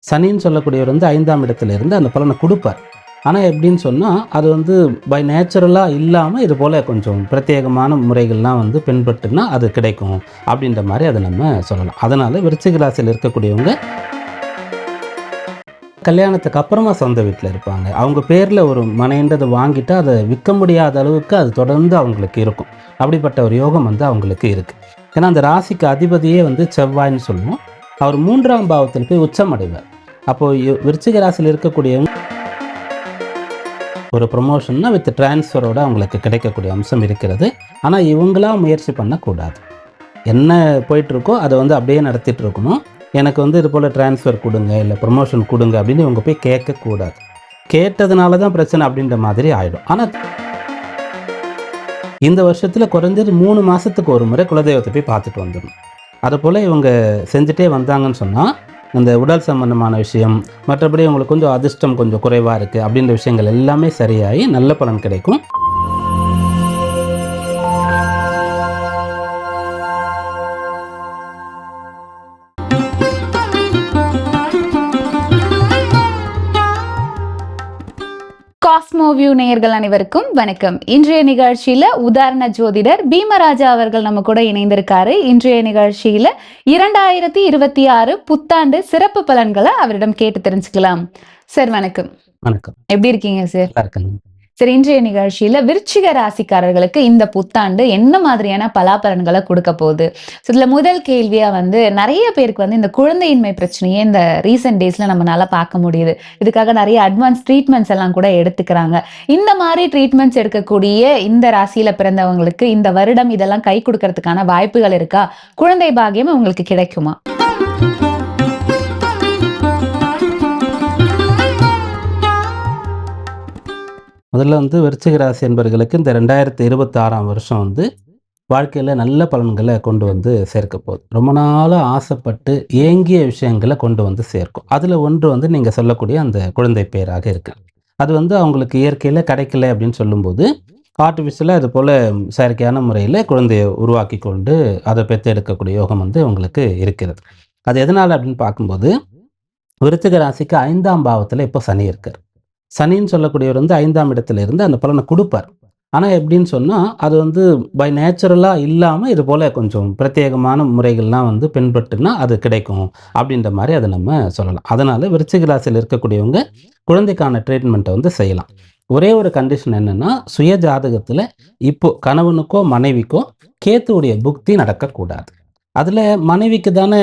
சனின்னு சொல்லக்கூடியவர் வந்து 5ஆம் இடத்துல இருந்து அந்த பலனை குடுப்பார். ஆனா எப்படின்னு சொன்னா, அது வந்து பை நேச்சுரலா இல்லாம இது போல கொஞ்சம் பிரத்யேகமான முறைகள்லாம் வந்து பின்பற்றுனா அது கிடைக்கும். அப்படின்ற மாரி அத நம்ம சொல்லலாம். அதனால விருச்சிக ராசியில இருக்கக்கூடியவங்க கல்யாணத்துக்கு அப்புறமா சொந்த வீட்ல இருப்பாங்க. அவங்க பேர்ல ஒரு மனைன்றத வாங்கிட்டா, அத விக்க முடியாத அளவுக்கு அது தொடர்ந்து அவங்களுக்கு இருக்கும். அப்படிப்பட்ட ஒரு யோகம் வந்து அவங்களுக்கு இருக்கு. ஏன்னா, அந்த ராசிக்கு அதிபதியே வந்து செவ்வாய்ன்னு சொல்லுவோம். அவர் 3ஆம் பாவத்தில் போய் உச்சம் அடைவார். அப்போ விருச்சிக ராசியில இருக்கக்கூடியவங்க ஒரு ப்ரமோஷன்னா வித் ட்ரான்ஸ்ஃபரோட அவங்களுக்கு கிடைக்கக்கூடிய அம்சம் இருக்கிறது. ஆனா, இவங்களா முயற்சி பண்ணக்கூடாது. என்ன போயிட்டுருக்கோ, அத வந்து அப்படியே நடத்திட்டு இருக்கணும். எனக்கு வந்து இது போல ட்ரான்ஸ்ஃபர் குடுங்க, இல்ல ப்ரமோஷன் குடுங்க அப்படின்னு இவங்க போய் கேட்கக்கூடாது. கேட்டதுனால தான் பிரச்சனை அப்படின்ற மாதிரி ஆயிடும். ஆனா, இந்த வருஷத்துல குறைஞ்சது 3 மாசத்துக்கு ஒரு முறை குலதெய்வத்தை போய் பார்த்துட்டு வந்துடணும். அதுபோல இவங்க செஞ்சுட்டே வந்தாங்கன்னு சொன்னா, இந்த உடல் சம்பந்தமான விஷயம், மற்றபடி உங்களுக்கு கொஞ்சம் அதிர்ஷ்டம் கொஞ்சம் குறைவா இருக்கு அப்படின்ற விஷயங்கள் எல்லாமே சரியாகி நல்ல பலன் கிடைக்கும். காஸ்மோ வியூ நேயர்கள் அனைவருக்கும் வணக்கம். இன்றைய நிகழ்ச்சியில உதாரண ஜோதிடர் பீமராஜா அவர்கள் நம்ம கூட இணைந்திருக்காரு. இன்றைய நிகழ்ச்சியில 2026 புத்தாண்டு சிறப்பு பலன்களை அவரிடம் கேட்டு தெரிஞ்சுக்கலாம். சார் வணக்கம். வணக்கம். எப்படி இருக்கீங்க சார்? நல்லா இருக்கேன். சரி, இன்றைய நிகழ்ச்சியில விருச்சிக ராசிக்காரர்களுக்கு இந்த புத்தாண்டு என்ன மாதிரியான பலாபலன்களை கொடுக்க போகுது? இதுல முதல் கேள்வியா வந்து நிறைய பேருக்கு வந்து இந்த குழந்தையின்மை பிரச்சனையே இந்த ரீசெண்ட் டேஸ்ல நம்மளால பார்க்க முடியுது. இதுக்காக நிறைய அட்வான்ஸ் ட்ரீட்மெண்ட்ஸ் எல்லாம் கூட எடுத்துக்கிறாங்க. இந்த மாதிரி ட்ரீட்மெண்ட்ஸ் எடுக்கக்கூடிய இந்த ராசியில பிறந்தவங்களுக்கு இந்த வருடம் இதெல்லாம் கை கொடுக்கறதுக்கான வாய்ப்புகள் இருக்கா? குழந்தை பாக்கியம் உங்களுக்கு கிடைக்குமா? முதல்ல வந்து விருச்சிக ராசி என்பவர்களுக்கு இந்த 2026ஆம் வருஷம் வந்து வாழ்க்கையில நல்ல பலன்களை கொண்டு வந்து சேர்க்க போகுது. ரொம்ப நாளா ஆசைப்பட்டு ஏங்கிய விஷயங்களை கொண்டு வந்து சேர்க்கும். அதுல ஒன்று வந்து நீங்க சொல்லக்கூடிய அந்த குழந்தை பேராக இருக்கு. அது வந்து அவங்களுக்கு இயற்கையில கிடைக்கல அப்படின்னு சொல்லும்போது, ஆர்டிஃபிஷியலா இது போல செயற்கையான முறையில குழந்தையை உருவாக்கி கொண்டு அதை பெற்றெடுக்கக்கூடிய யோகம் வந்து உங்களுக்கு இருக்கிறது. அது எதனால அப்படின்னு பார்க்கும்போது, விருச்சிக ராசிக்கு 5ஆம் பாவத்துல இப்போ சனி இருக்கார். சனின்னு சொல்லக்கூடியவர் வந்து 5ஆம் இடத்துல இருந்து அந்த பலனை குடுப்பார். ஆனா எப்படின்னு சொன்னா, அது வந்து பை நேச்சுரலா இல்லாம இது போல கொஞ்சம் பிரத்யேகமான முறைகள்லாம் வந்து பின்பற்றுனா அது கிடைக்கும். அப்படின்ற மாரி அத நம்ம சொல்லலாம். அதனால விருச்சிக ராசியில இருக்கக்கூடியவங்க குழந்தைக்கான ட்ரீட்மெண்ட்ட வந்து செய்யலாம். ஒரே ஒரு கண்டிஷன் என்னன்னா, சுய ஜாதகத்துல இப்போ கணவனுக்கோ, மனைவிக்கோ கேத்துவுடைய புக்தி நடக்கக்கூடாது. அதுல மனைவிக்கு தானே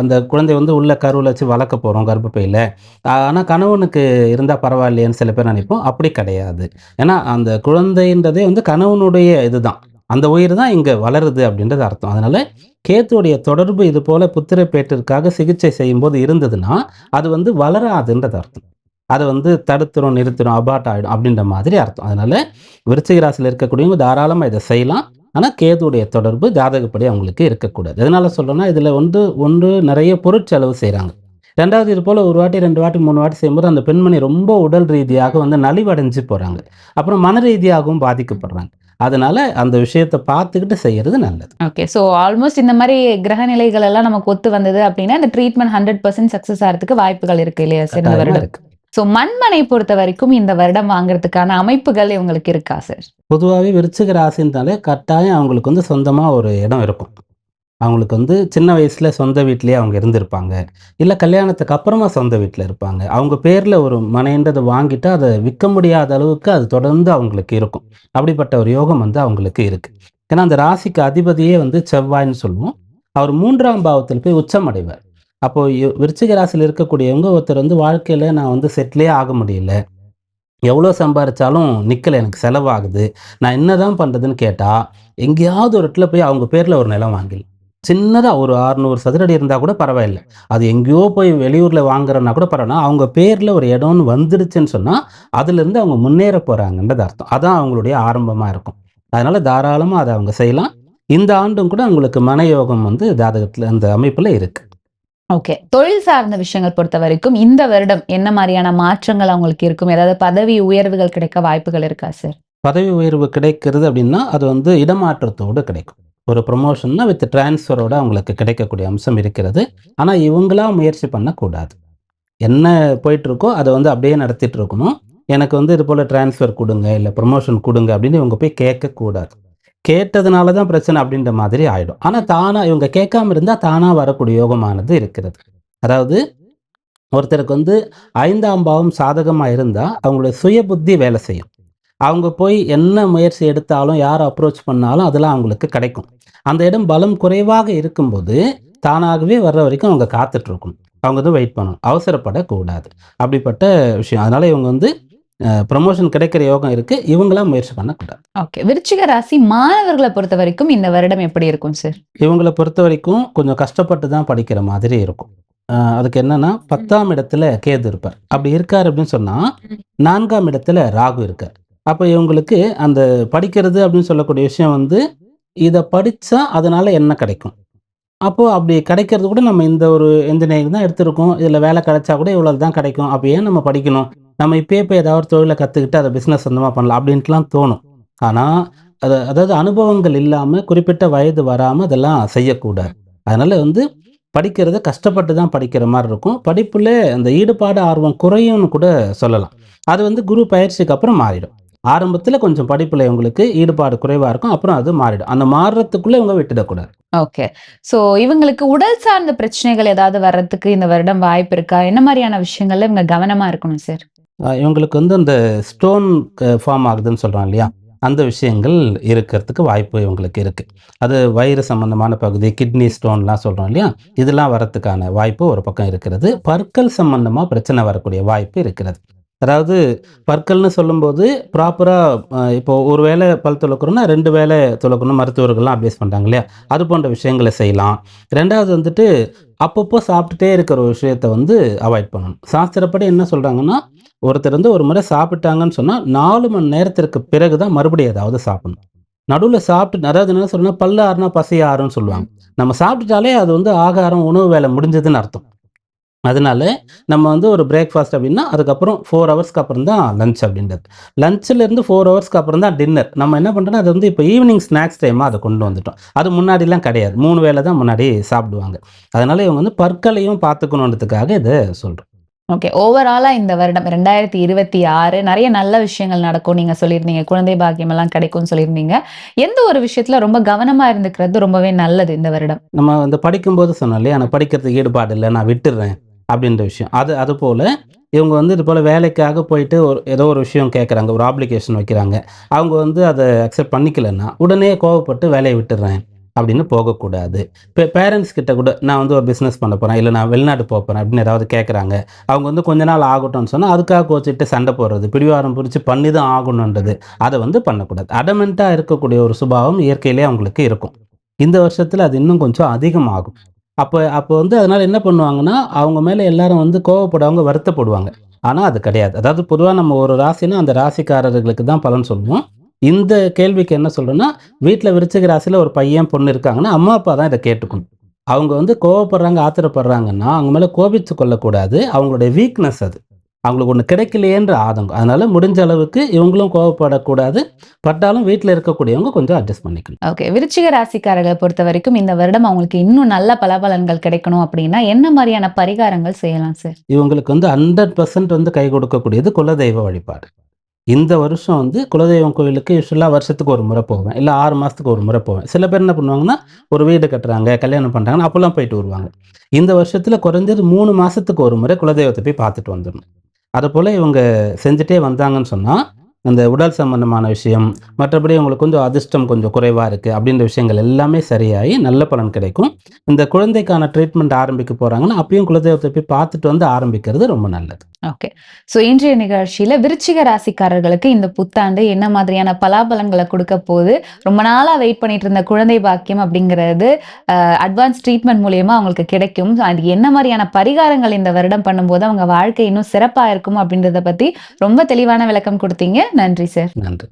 அந்த குழந்தை வந்து உள்ள கருவுல வச்சு வளர்க்க போறோம் கர்ப்பப்பையில. ஆனா கணவனுக்கு இருந்தா பரவாயில்லையேன்னு சில பேர் நினைப்போம். அப்படி கிடையாது. ஏன்னா அந்த குழந்தைன்றதே வந்து கணவனுடைய இதுதான். அந்த உயிர் தான் இங்க வளருது அப்படின்றது அர்த்தம். அதனால கேத்துவுடைய தொடர்பு இது போல புத்திரப்பேற்றிற்காக சிகிச்சை செய்யும்போது இருந்ததுன்னா, அது வந்து வளராதுன்றது அர்த்தம். அத வந்து தடுத்துரும், நிறுத்திரும், அபார்ட் ஆயிடும் அப்படின்ற மாதிரி அர்த்தம். அதனால விருச்சிக ராசியில இருக்கக்கூடியவங்க தாராளமா இத செய்யலாம். ஆனா கேதுவுடைய தொடர்பு ஜாதகப்படி அவங்களுக்கு இருக்கக்கூடாது. எதனால சொல்றேன்னா, இதுல வந்து ஒன்று நிறைய பொருட்செலவு செய்றாங்க. 2வது இது போல 1 வாட்டி, 2 வாட்டி, 3 வாட்டி செய்யும்போது அந்த பெண்மணி ரொம்ப உடல் ரீதியாக வந்து நலிவடைஞ்சு போறாங்க. அப்புறம் மன ரீதியாகவும் பாதிக்கப்படுறாங்க. அதனால அந்த விஷயத்த பார்த்துக்கிட்டு செய்யறது நல்லது. ஓகே. சோ ஆல்மோஸ்ட் இந்த மாதிரி கிரக நிலைகள் எல்லாம் நமக்கு ஒத்து வந்தது அப்படின்னா இந்த ட்ரீட்மெண்ட் 100% சக்சஸ் ஆகிறதுக்கு வாய்ப்புகள் இருக்கு இல்லையா சார் இந்த கட்டாயமா வருடம்? இருக்கு. சோ மண்மனை பொறுத்த வரைக்கும் இந்த வருடம் வாங்குறதுக்கான அமைப்புகள் இவங்களுக்கு இருக்கா சார்? பொதுவாவே விருச்சிக ராசின்னாலே கட்டாயம் அவங்களுக்கு வந்து சொந்தமா ஒரு இடம் இருக்கும். அவங்களுக்கு வந்து சின்ன வயசுல சொந்த வீட்டிலேயே அவங்க இருந்திருப்பாங்க. இல்ல கல்யாணத்துக்கு அப்புறமா சொந்த வீட்ல இருப்பாங்க. அவங்க பேர்ல ஒரு மனைன்றத வாங்கிட்டா, அத விக்க முடியாத அளவுக்கு அது தொடர்ந்து அவங்களுக்கு இருக்கும். அப்படிப்பட்ட ஒரு யோகம் வந்து அவங்களுக்கு இருக்கு. ஏன்னா, அந்த ராசிக்கு அதிபதியே வந்து செவ்வாய்ன்னு சொல்லுவோம். அவர் 3ஆம் பாவத்தில் போய் உச்சம் அடைவார். அப்போ விருச்சிக ராசியில இருக்கக்கூடியவங்க ஒருத்தர் வந்து வாழ்க்கையில நான் வந்து செட்டிலே ஆக முடியல. எவ்வளோ சம்பாரிச்சாலும் நிக்கல, எனக்கு செலவாகுது. நான் என்னதான் பண்றதுன்னு கேட்டா, எங்கேயாவது ஒரு இடத்துல போய் அவங்க பேர்ல ஒரு நிலம் வாங்கிடலாம். சின்னதா ஒரு 600 சதுர அடி இருந்தா கூட பரவாயில்ல. அது எங்கேயோ போய் வெளியூர்ல வாங்குறன்னா கூட பரவாயில்ல. அவங்க பேர்ல ஒரு இடம்னு வந்துடுச்சுன்னு சொன்னா, அதிலிருந்து அவங்க முன்னேற போறாங்கன்றது அர்த்தம். அதான் அவங்களுடைய ஆரம்பமா இருக்கும். அதனால தாராளமா அத அவங்க செய்யலாம். இந்த ஆண்டும் கூட அவங்களுக்கு மனயோகம் வந்து ஜாதகத்துல அந்த அமைப்புல இருக்கு. ஓகே. தொழில் சார்ந்த விஷயங்கள் பொறுத்த வரைக்கும் இந்த வருடம் என்ன மாதிரியான மாற்றங்கள் அவங்களுக்கு இருக்கும்? ஏதாவது பதவி உயர்வுகள் கிடைக்க வாய்ப்புகள் இருக்கா சார்? பதவி உயர்வு கிடைக்கிறது அப்படின்னா, அது வந்து இடமாற்றத்தோடு கிடைக்கும். ஒரு ப்ரமோஷன்னா வித் ட்ரான்ஸ்ஃபரோட அவங்களுக்கு கிடைக்கக்கூடிய அம்சம் இருக்கிறது. ஆனா இவங்களா முயற்சி பண்ணக்கூடாது. என்ன போயிட்டு இருக்கோ அதை வந்து அப்படியே நடத்திட்டு இருக்கணும். எனக்கு வந்து இது போல ட்ரான்ஸ்ஃபர் குடுங்க, இல்ல ப்ரமோஷன் குடுங்க அப்படின்னு இவங்க போய் கேட்கக்கூடாது. கேட்டதுனால தான் பிரச்சனை அப்படின்ற மாதிரி ஆயிடும். ஆனா தானா இவங்க கேட்காம இருந்தா தானா வரக்கூடிய யோகமானது இருக்கிறது. அதாவது ஒருத்தருக்கு வந்து 5ஆம் பாவம் சாதகமா இருந்தா, அவங்களுடைய சுய புத்தி வேலை செய்யும். அவங்க போய் என்ன முயற்சி எடுத்தாலும், யார அப்ரோச் பண்ணாலும் அதெல்லாம் அவங்களுக்கு கிடைக்கும். அந்த இடம் பலம் குறைவாக இருக்கும்போது, தானாகவே வர்ற வரைக்கும் அவங்க காத்துட்டு இருக்கணும். அவங்க வந்து வெயிட் பண்ணணும். அவசரப்படக்கூடாது. அப்படிப்பட்ட விஷயம். அதனால இவங்க வந்து ப்ரமோஷன் கிடைக்கிற யோகம் இருக்கு. இவங்களா முயற்சி பண்ணக்கூடாது. ஓகே. விருச்சிக ராசி மாணவர்கள பொறுத்தவரைக்கும் இந்த வருடம் எப்படி இருக்கும் சார்? இவங்கள பொறுத்தவரைக்கும் கொஞ்சம் கஷ்டப்பட்டு தான் படிக்கிற மாதிரி இருக்கும். அதுக்கு என்னன்னா 10ஆம் இடத்துல கேது இருப்பார். அப்படி இருக்காரு அப்படின்னு சொன்னா, 4ஆம் இடத்துல ராகு இருக்கார். அப்ப இவங்களுக்கு அந்த படிக்கிறது அப்படின்னு சொல்லக்கூடிய விஷயம் வந்து, இத படிச்சா அதனால என்ன கிடைக்கும்? அப்போ அப்படி கிடைக்கிறது கூட நம்ம இந்த ஒரு இன்ஜினியரிங் தான் எடுத்திருக்கோம். இதுல வேலை கிடைச்சா கூட இவ்வளவு தான் கிடைக்கும். அப்ப ஏன் நம்ம படிக்கணும்? நம்ம இப்பயே போய் ஏதாவது ஒரு தொழில கத்துக்கிட்டு அத பிசினஸ் சொந்தமா பண்ணலாம் அப்படின்ட்டுலாம் தோணும். ஆனா, அதாவது அனுபவங்கள் இல்லாம குறிப்பிட்ட வயது வராம அதெல்லாம் செய்யக்கூடாது. அதனால வந்து படிக்கிறத கஷ்டப்பட்டு தான் படிக்கிற மாரி இருக்கும். படிப்புல அந்த ஈடுபாடு, ஆர்வம் குறையும்னு கூட சொல்லலாம். அது வந்து குரு பயிற்சிக்கு அப்புறம் மாறிடும். ஆரம்பத்துல கொஞ்சம் படிப்புல இவங்களுக்கு ஈடுபாடு குறைவா இருக்கும். அப்புறம் அது மாறிடும். அந்த மாறுறதுக்குள்ள இவங்க விட்டுடக்கூடாது. ஓகே. சோ இவங்களுக்கு உடல் சார்ந்த பிரச்சனைகள் ஏதாவது வர்றதுக்கு இந்த வருடம் வாய்ப்பு இருக்கா? என்ன மாரியான விஷயங்கள்ல இவங்க கவனமா இருக்கணும் சார்? இவங்களுக்கு வந்து அந்த ஸ்டோன் ஃபார்ம் ஆகுதுன்னு சொல்றோம் இல்லையா? அந்த விஷயங்கள் இருக்கிறதுக்கு வாய்ப்பு இவங்களுக்கு இருக்கு. அது வயிறு சம்பந்தமான பகுதி, கிட்னி ஸ்டோன்லாம் சொல்றோம் இல்லையா? இதெல்லாம் வரதுக்கான வாய்ப்பு ஒரு பக்கம் இருக்கிறது. பற்கள் சம்பந்தமா பிரச்சனை வரக்கூடிய வாய்ப்பு இருக்கிறது. அதாவது பற்கள்னு சொல்லும்போது ப்ராப்பரா இப்போ ஒரு வேளை பல் துலக்குறோம்னா 2 வேளை துலக்கணும் மருத்துவர்கள்லாம் அட்வைஸ் பண்றாங்க இல்லையா? அது போன்ற விஷயங்கள செய்யலாம். 2வது வந்துட்டு அப்பப்போ சாப்பிட்டுட்டே இருக்கிற ஒரு விஷயத்த வந்து அவாய்ட் பண்ணணும். சாஸ்திரப்படி என்ன சொல்றாங்கன்னா, ஒருத்தர் வந்து ஒரு முறை சாப்பிட்டாங்கன்னு சொன்னா 4 மணி நேரத்திற்கு பிறகு தான் மறுபடியும் ஏதாவது சாப்பிடணும். நடுவுல சாப்பிட்டு அதாவது என்ன சொல்றேன்னா, பல்லு ஆறுனா பசி ஆறுன்னு சொல்லுவாங்க. நம்ம சாப்பிட்டுட்டாலே அது வந்து ஆகாரம், உணவு வேலை முடிஞ்சதுன்னு அர்த்தம். அதனால நம்ம வந்து ஒரு பிரேக்ஃபாஸ்ட் அப்படின்னா, அதுக்கப்புறம் 4 ஹவர்ஸ்க்கு அப்புறம் தான் லஞ்ச் அப்படின்றது. லஞ்சிலேருந்து 4 ஹவர்ஸ்க்கு அப்புறம் தான் டின்னர். நம்ம என்ன பண்றோம்னா, அது வந்து இப்போ ஈவினிங் ஸ்நாக்ஸ் டைமா அத கொண்டு வந்துட்டோம். அது முன்னாடிலாம் கிடையாது. 3 வேளை தான் முன்னாடி சாப்பிடுவாங்க. அதனால இவங்க வந்து பற்களையும் பார்த்துக்கணுன்றதுக்காக இத சொல்றோம். ஓகே. ஓவராலா இந்த வருடம் 2026 நெறைய நல்ல விஷயங்கள் நடக்கும் நீங்க சொல்லியிருந்தீங்க. குழந்தை பாக்கியம் எல்லாம் கிடைக்கும்னு சொல்லியிருந்தீங்க. எந்த ஒரு விஷயத்துல ரொம்ப கவனமா இருந்துக்கிறது ரொம்பவே நல்லது இந்த வருடம்? நம்ம வந்து படிக்கும்போது சொன்னோம் இல்லையா? எனக்கு படிக்கிறதுக்கு ஈடுபாடு இல்ல. நான் விட்டுர்றேன் அப்படின்ற விஷயம். அதுபோல இவங்க வந்து இது போல வேலைக்காக போயிட்டு ஏதோ ஒரு விஷயம் கேட்குறாங்க. ஒரு அப்ளிகேஷன் வைக்கிறாங்க. அவங்க வந்து அத அக்செப்ட் பண்ணிக்கலன்னா, உடனே கோவப்பட்டு வேலைய விட்டுர்றேன் அப்படின்னு போகக்கூடாது. பேரண்ட்ஸ் கிட்ட கூட நான் வந்து ஒரு பிசினஸ் பண்ண போறேன். இல்ல நான் வெளிநாடு போப்போறேன் அப்படின்னு ஏதாவது கேட்குறாங்க. அவங்க வந்து கொஞ்ச நாள் ஆகட்டும்னு சொன்னா, அதுக்காக கோச்சிட்டு சண்டை போடுறது, பிடிவாதம் பிடிச்சு பண்ணி தான் ஆகணுன்றது, அத வந்து பண்ணக்கூடாது. அடமென்ட்டா இருக்கக்கூடிய ஒரு சுபாவம் இயற்கையிலேயே அவங்களுக்கு இருக்கும். இந்த வருஷத்துல அது இன்னும் கொஞ்சம் அதிகமாகும். அப்போ வந்து அதனால என்ன பண்ணுவாங்கன்னா, அவங்க மேல எல்லாரும் வந்து கோவப்படுவாங்க, வருத்தப்படுவாங்க. ஆனா அது கிடையாது. அதாவது பொதுவா நம்ம ஒரு ராசினா, அந்த ராசிக்காரர்களுக்கு தான் பலன் சொல்லுவோம். இந்த கேள்விக்கு என்ன சொல்றேன்னா, வீட்ல விருச்சிக ராசியில ஒரு பையன், பொண்ணு இருக்காங்கன்னா, அம்மா, அப்பா தான் இத கேட்டுக்கணும். அவங்க வந்து கோவப்படுறாங்க, ஆத்திரப்படுறாங்கன்னா, அவங்க மேல கோபித்துக் கொள்ளக்கூடாது. அவங்களுடைய வீக்னஸ் அது. அவங்களுக்கு ஒண்ணு கிடைக்கலையேன்ற ஆதங்கம். அதனால முடிஞ்ச அளவுக்கு இவங்களும் கோவப்படக்கூடாது. பட்டாலும் வீட்ல இருக்கக்கூடியவங்க கொஞ்சம் அட்ஜஸ்ட் பண்ணிக்கணும். ஓகே. விருச்சிக ராசிக்காரர்கள பொறுத்தவரைக்கும் இந்த வருடம் அவங்களுக்கு இன்னும் நல்ல பலாபலன்கள் கிடைக்கணும் அப்படின்னா, என்ன மாரியான பரிகாரங்கள் செய்யலாம் சார்? இவங்களுக்கு வந்து 100% வந்து கை கொடுக்கக்கூடியது குலதெய்வ வழிபாடு. இந்த வருஷம் வந்து குலதெய்வம் கோயிலுக்கு யூசுவலா வருஷத்துக்கு ஒரு முறை போவேன். இல்ல 6 மாசத்துக்கு ஒரு முறை போவேன். சில பேர் என்ன பண்ணுவாங்கன்னா, ஒரு வீடு கட்டுறாங்க, கல்யாணம் பண்றாங்கன்னா, அப்போலாம் போயிட்டு வருவாங்க. இந்த வருஷத்துல குறைஞ்சது 3 மாசத்துக்கு ஒரு முறை குலதெய்வத்த போய் பார்த்துட்டு வந்துரணும். அதுபோல இவங்க செஞ்சுட்டே வந்தாங்கன்னு சொன்னா, அந்த உடல் சம்பந்தமான விஷயம், மற்றபடி உங்களுக்கு கொஞ்சம் அதிர்ஷ்டம் கொஞ்சம் குறைவா இருக்கு அப்படின்ற விஷயங்கள் எல்லாமே சரியாயி நல்ல பலன் கிடைக்கும். இந்த குழந்தைக்கான ட்ரீட்மெண்ட் ஆரம்பிக்க போறாங்கன்னா, அப்பயும் குலதெய்வத்த போய் பார்த்துட்டு வந்து ஆரம்பிக்கிறது ரொம்ப நல்லது. ஓகே. சோ இன்றைய நிகழ்ச்சியில விருச்சிக ராசிக்காரர்களுக்கு இந்த புத்தாண்டு என்ன மாதிரியான பலாபலன்கள குடுக்க போது, ரொம்ப நாளா வெயிட் பண்ணிட்டு இருந்த குழந்தை பாக்கியம் அப்படிங்கிறது அட்வான்ஸ் ட்ரீட்மெண்ட் மூலியமா அவங்களுக்கு கிடைக்கும். அது என்ன மாரியான பரிகாரங்கள் இந்த வருடம் பண்ணும்போது அவங்க வாழ்க்கை இன்னும் சிறப்பா இருக்கும் அப்படின்றத பத்தி ரொம்ப தெளிவான விளக்கம் குடுத்தீங்க. நன்றி சார். நன்றி.